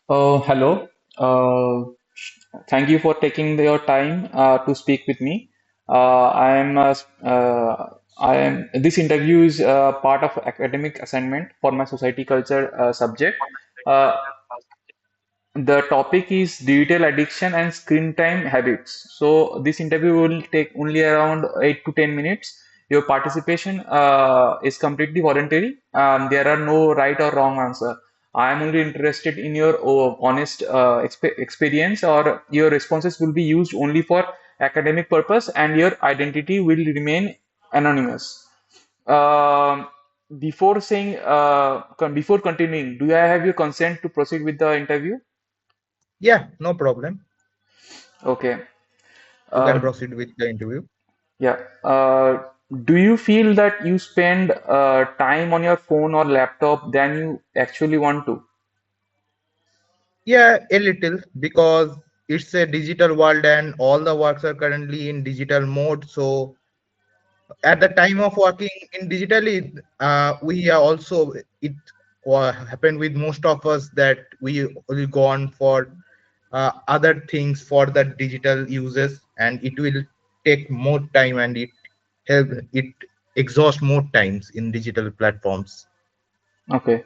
Hello. Uh, Thank you for taking your time to speak with me. I am. This interview is part of academic assignment for my society culture subject. Uh, the topic is digital addiction and screen time habits. So this interview will take only around 8 to 10 minutes. Your participation is completely voluntary. There are no right or wrong answer. I am only interested in your honest experience, or your responses will be used only for academic purpose and your identity will remain anonymous. Um, before continuing, do I have your consent to proceed with the interview? Yeah, no problem. Okay. You can Uh, proceed with the interview. yeah. Do you feel that you spend time on your phone or laptop than you actually want to? Yeah, a little because it's a digital world and all the works are currently in digital mode. So at the time of working in digitally, we are also it happened with most of us that we will go on for other things for the digital uses, and it will take more time and it exhaust more times in digital platforms. Okay.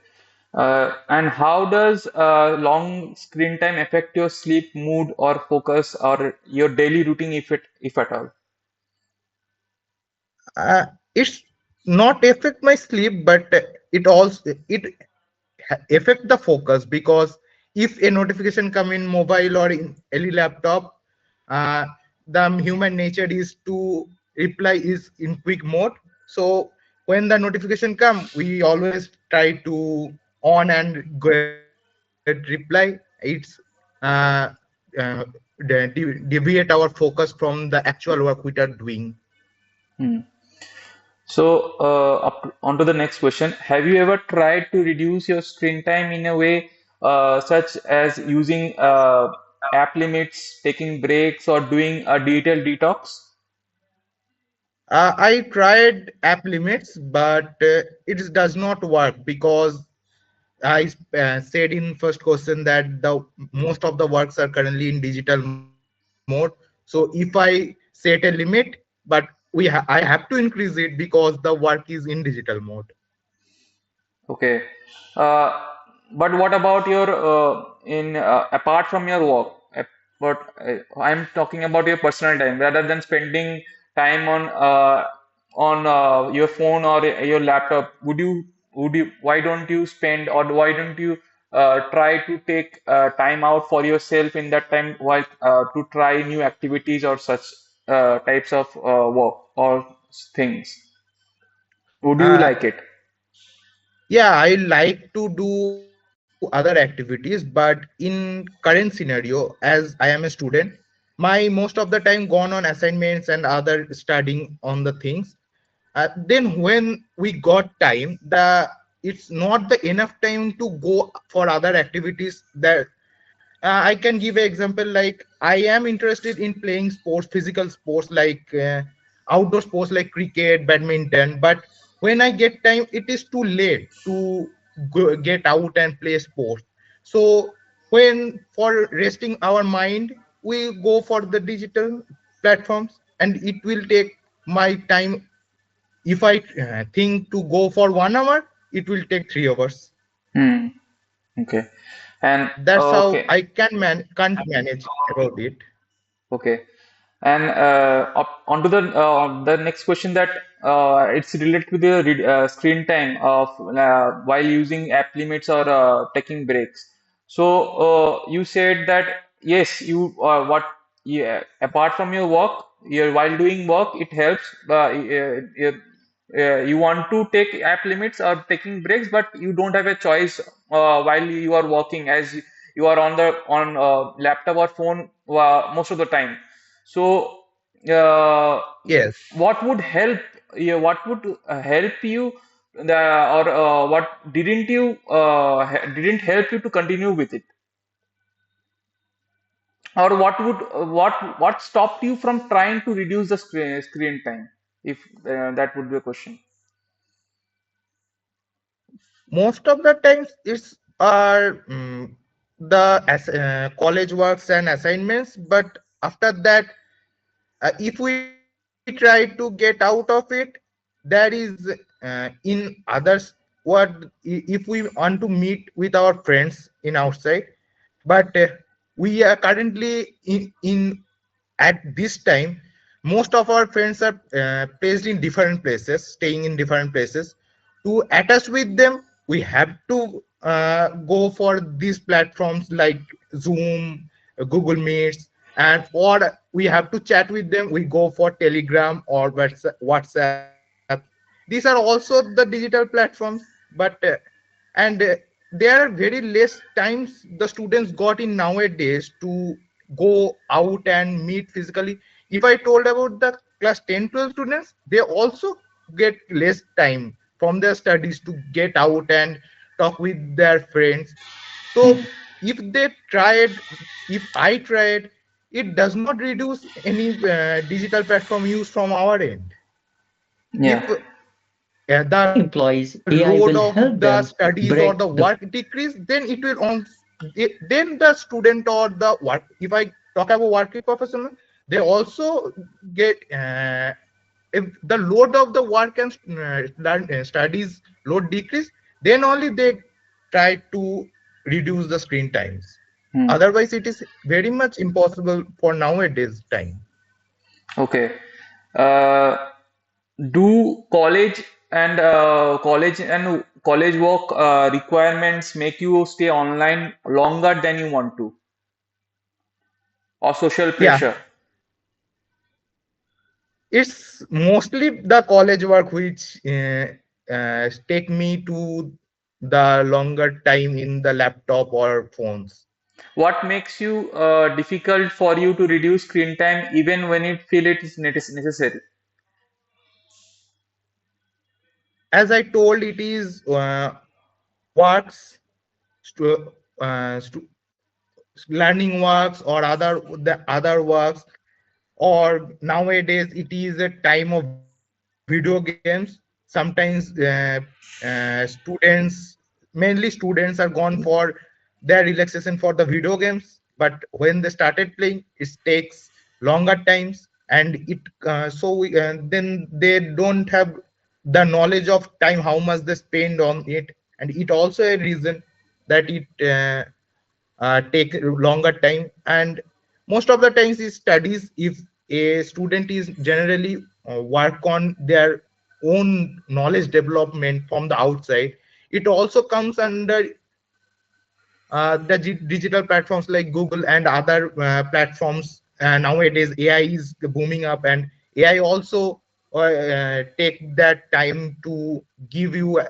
And how does long screen time affect your sleep, mood, or focus, or your daily routine, if at all? It's not affect my sleep, but it also it affect the focus because if a notification come in mobile or in any laptop, uh, the human nature is to reply is in quick mode. So when the notification come, we always try to on and get reply. It's uh, deviate our focus from the actual work we are doing. Hmm. So, on to the next question. Have you ever tried to reduce your screen time in a way such as using app limits, taking breaks, or doing a digital detox? I tried app limits, but it does not work because I said in first question that the most of the works are currently in digital mode. So if I set a limit, but I have to increase it because the work is in digital mode. Okay. Uh, but what about your in apart from your work? But I'm talking about your personal time rather than spending time on your phone or your laptop. Would you why don't you spend or why don't you try to take time out for yourself in that time while to try new activities or such types of work or things? Would you Uh, like it? yeah, I like to do other activities, but in current scenario, as I am a student, my most of the time gone on assignments and other studying on the things. Then when we got time, the it's not the enough time to go for other activities that I can give an example like I am interested in playing sports, physical sports like outdoor sports like cricket, badminton. But when I get time, it is too late to get out and play sports. So when for resting our mind, we go for the digital platforms, and it will take my time. If I think to go for 1 hour, it will take 3 hours. Hmm. Okay. And That's how okay, I can't manage about it. okay. And onto the next question that it's related to the screen time of while using app limits or taking breaks. So you said that yes, you what yeah, apart from your work, while doing work, it helps. You want to take app limits or taking breaks, but you don't have a choice while you are working as you are on laptop or phone most of the time. So, uh, Yes. what would help you? What would help you? Or what didn't help you to continue with it? Or what stopped you from trying to reduce the screen time? If that would be a question. Most of the times it's our the college works and assignments, but after that, if we try to get out of it, there is in others what if we want to meet with our friends in outside, but we are currently in at this time most of our friends are placed in different places, staying in different places. To attach with them we have to go for these platforms like Zoom, Google Meets, and or we have to chat with them, we go for Telegram or WhatsApp. These are also the digital platforms, but and there are very less times the students got in nowadays to go out and meet physically. If I told about the class 10 12 students, they also get less time from their studies to get out and talk with their friends. Hmm. So if they tried, if I tried, it does not reduce any digital platform use from our end. If Yeah. the load of Employees, the AI will studies or help the them work break decrease, the then it will on then the student or the work, if I talk about working professional, they also get if the load of the work and studies load decrease, then only they try to reduce the screen times. Hmm. Otherwise it is very much impossible for nowadays time. Okay. Uh, do college work requirements make you stay online longer than you want to, or social Yeah, pressure? it's mostly the college work which take me to the longer time in the laptop or phones. What makes you difficult for you to reduce screen time even when you feel it is necessary? As I told, it is works, stu- learning works or the other works, or nowadays it is a time of video games. Sometimes students, mainly students, are gone for their relaxation for the video games, but when they started playing it takes longer times, and then they don't have the knowledge of time how much they spend on it, and it also a reason that it take longer time. And most of the times is studies, if a student is generally work on their own knowledge development from the outside, it also comes under the digital platforms like Google and other platforms. Nowadays AI is booming up, and AI also take that time to give you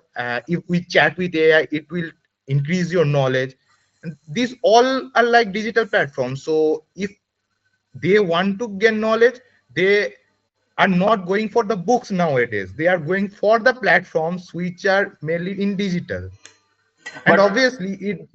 if we chat with AI it will increase your knowledge. And these all are like digital platforms, so if they want to gain knowledge, they are not going for the books nowadays, they are going for the platforms which are mainly in digital. And But obviously it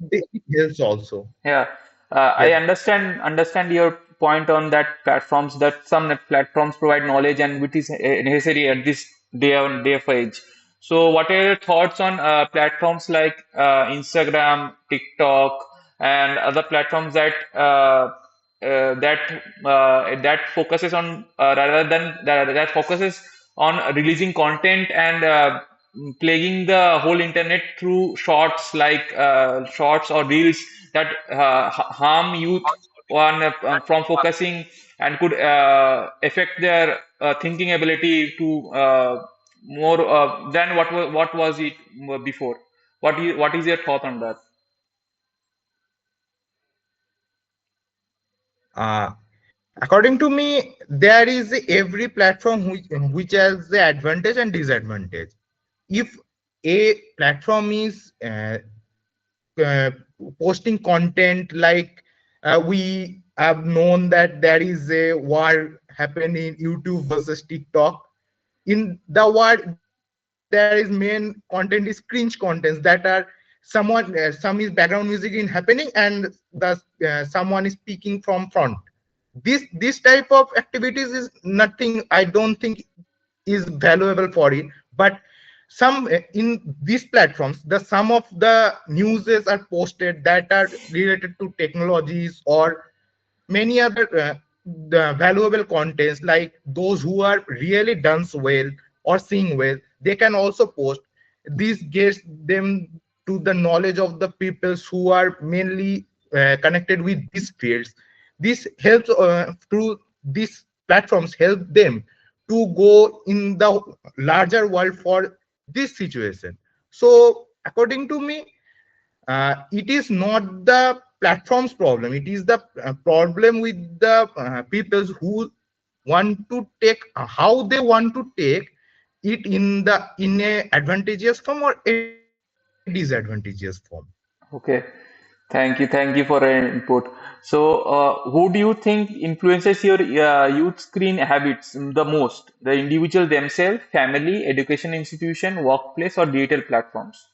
helps also. yeah, I Yes. understand your point on that platforms, that some net platforms provide knowledge and which is necessary at this day of age. So, what are your thoughts on platforms like Instagram, TikTok, and other platforms that focuses on rather than that focuses on releasing content and plaguing the whole internet through shorts like shorts or reels that harm youth from focusing and could affect their thinking ability to more than what was it before. What is your thought on that? uh, According to me, there is every platform which has the advantage and disadvantage. If a platform is uh, posting content like we have known that there is a war happening in YouTube versus TikTok. In the war there is main content is cringe contents that are some is background music in happening, and the someone is speaking from front. This type of activities is nothing, I don't think is valuable for it. But some in these platforms, the some of the newses are posted that are related to technologies or many other the valuable contents, like those who are really dance well or sing well, they can also post. This gets them to the knowledge of the peoples who are mainly connected with these fields. This helps through these platforms help them to go in the larger world for this situation. So according to me, it is not the platform's problem, it is the problem with the people who want to take how they want to take it in a advantageous form or a disadvantageous form. Okay. Thank you for your input. So, who do you think influences your youth screen habits the most? The individual themselves, family, education institution, workplace, or digital platforms?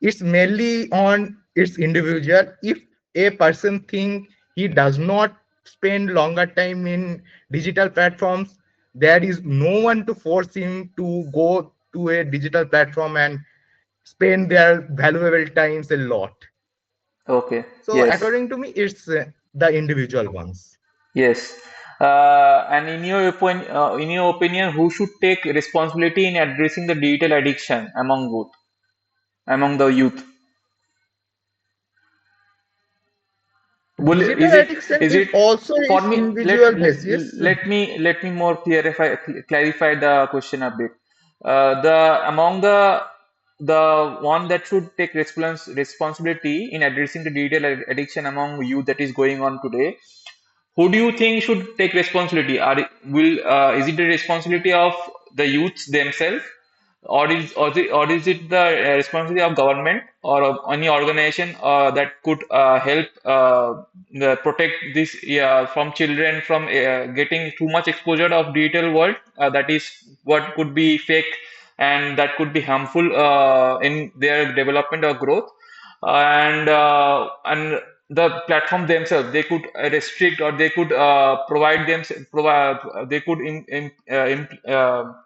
It's mainly on its individual. If a person think he does not spend longer time in digital platforms, there is no one to force him to go to a digital platform and spend their valuable times a lot. Okay. So Yes. according to me, it's the individual ones. Yes. And in your opinion, who should take responsibility in addressing the digital addiction among the youth? Will Digital addiction is is it also for is me? individual basis. Let me more clarify the question a bit. The among the one that should take responsibility in addressing the digital addiction among youth that is going on today. Who do you think should take responsibility? Is it the responsibility of the youths themselves, or is it the responsibility of government or of any organization that could help protect this from children from getting too much exposure of digital world that is what could be fake and that could be harmful in their development or growth and the platform themselves they could restrict or they could provide they could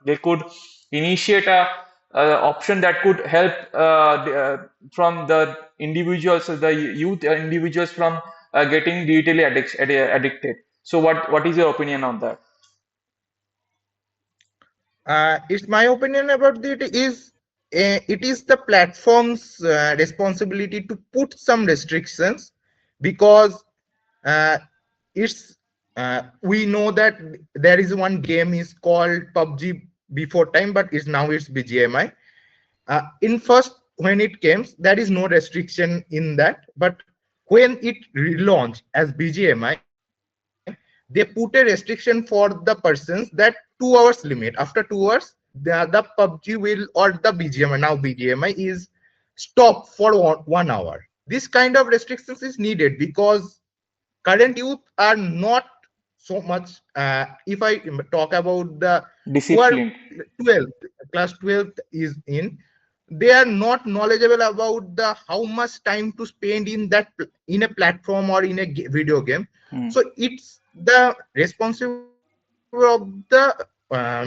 they could initiate a option that could help from the individuals the youth individuals from getting digitally addicted. So what is your opinion on that? It's my opinion about it is it is the platform's responsibility to put some restrictions, because uh, it's we know that there is one game is called PUBG before time, but is now it's BGMI. In first when it came, there is no restriction in that, but when it relaunched as BGMI, they put a restriction for the persons that 2 hours limit. After 2 hours, the PUBG will or the BGMI, now BGMI is stop for 1 hour. This kind of restrictions is needed because current youth are not so much if I talk about the who are Disciplined. 12th class 12th is in, they are not knowledgeable about the how much time to spend in that in a platform or in a video game. Hmm. So it's the responsibility of the makers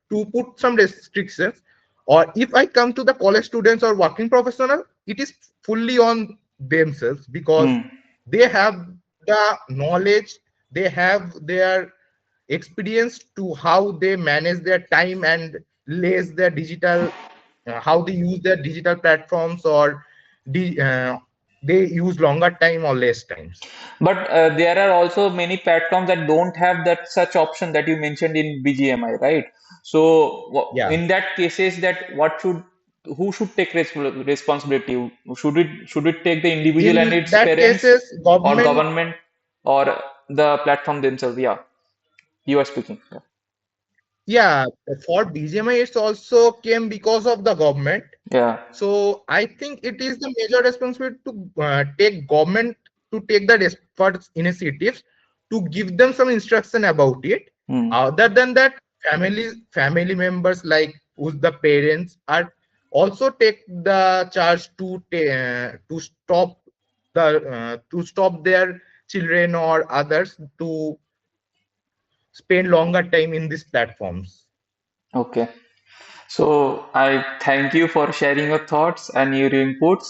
to put some restrictions. Or if I come to the college students or working professional, it is fully on themselves, because Hmm. they have the knowledge, they have their experience to how they manage their time and less their digital how they use their digital platforms, or they use longer time or less times. But there are also many platforms that don't have that such option that you mentioned in BGMI, right? So Yeah, in that cases, that what should who should take responsibility? Should it take the individual and in its that parents cases or government. government or the platform themselves? Yeah, you are speaking. Yeah. Yeah, for BGMI it's also came because of the government. Yeah. So I think it is the major responsibility to take government to take the efforts initiatives to give them some instruction about it. Hmm. Other than that, family members like who's the parents are also take the charge to stop to stop their children or others to spend longer time in these platforms. Okay. So I thank you for sharing your thoughts and your inputs,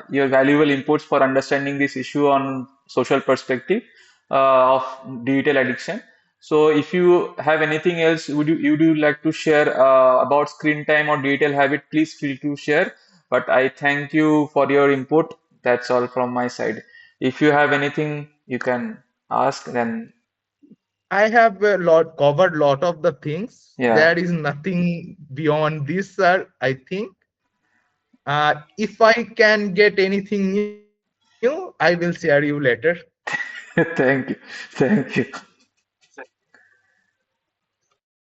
your valuable inputs for understanding this issue on social perspective of digital addiction. So if you have anything else, would you like to share about screen time or digital habit? Please feel to share. But I thank you for your input. That's all from my side. If you have anything, you can ask. Then I have a lot covered lot of the things. yeah, There is nothing beyond this, sir. I think if I can get anything new, I will share you later. thank you, thank you.